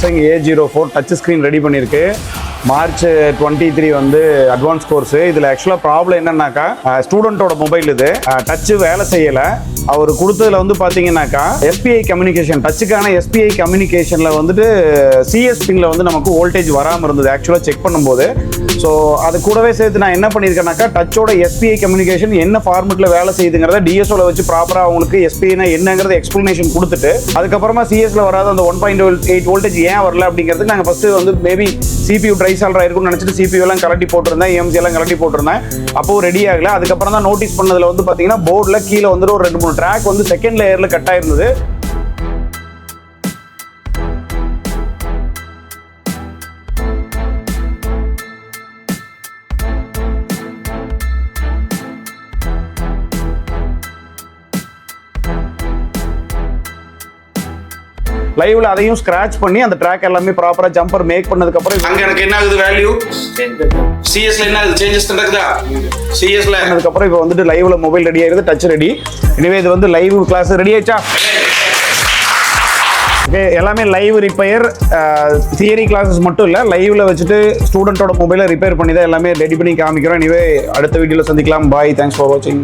SamsungA04 touch screen ready பண்ணியிருக்கு. March 23 வந்து advance course. இதில் ஆக்சுவலாக ப்ராப்ளம் என்னன்னாக்கா, ஸ்டூடெண்ட்டோட மொபைல் இது டச்சு வேலை செய்யலை. அவர் கொடுத்ததில் வந்து பார்த்தீங்கன்னாக்கா எஸ்பிஐ கம்யூனிகேஷன், டச்சுக்கான எஸ்பிஐ கம்யூனிகேஷனில் வந்துட்டு சிஎஸ் பின்ல வந்து நமக்கு வோல்டேஜ் வராமல் இருந்தது ஆக்சுவலாக செக் பண்ணும்போது. ஸோ அது கூடவே சேர்த்து நான் என்ன பண்ணியிருக்கேன்னாக்கா, டச்சோட எஸ்பிஐ கம்யூனிகேஷன் என்ன ஃபார்மெட்டில் வேலை செய்யுதுங்கிறத டிஎஸ்ஓவில் வச்சு ப்ராப்பராக அவங்களுக்கு எஸ்பிஐனா என்னங்கிறத எக்ஸ்ப்ளனேஷன் கொடுத்துட்டு, அதுக்கப்புறமா சிஎஸ்ல வராத அந்த 1.8 வோல்டேஜ் ஏன் வரல அப்படிங்கிறதுக்கு நாங்கள் ஃபஸ்ட்டு வந்து மேபி CPU ட்ரை சால்ராக இருக்கும்னு நினச்சிட்டு CPU எல்லாம் கலட்டி போட்டிருந்தேன், EMC எல்லாம் கலட்டி போட்டிருந்தேன். அப்போது ரெடி ஆகலை. அதுக்கப்புறம் தான் நோட்டீஸ் பண்ணதில் வந்து பார்த்தீங்கன்னா போர்டில் கீழே வந்துட்டு ஒரு 2-3 ட்ராக் வந்து செகண்ட் லேயரில் கட் ஆயிருந்தது. லைவ்ல அதையும் ஸ்கிராச் பண்ணி அந்த ட்ராக் எல்லாமே ப்ராப்பரா ஜம்பர் மேக் பண்ணதுக்கு அப்புறம் அங்க எனக்கு என்ன ஆகுது வேல்யூ சிஎஸ்ல என்ன ஆகுது சேஞ்சஸ் நடக்குதா சிஎஸ்ல அதுக்கு அப்புறம் இப்போ வந்துட்டு லைவ்ல மொபைல் ரெடி ஆயிருது, டச் ரெடி. எனவே இது வந்து லைவ் கிளாஸ் ரெடி ஆயிடுச்சா? ஓகே, எல்லாமே லைவ் ரிப்பேர், தியரி கிளாஸஸ் மட்டும் இல்லை, லைவ்ல வச்சுட்டு ஸ்டூடெண்ட்டோட மொபைலை ரிப்பேர் பண்ணி தான் எல்லாமே ரெடி பண்ணி காமிக்கிறோம். எனவே அடுத்த வீடியோவில் சந்திக்கலாம். பாய், தேங்க்ஸ் ஃபார் வாட்சிங்.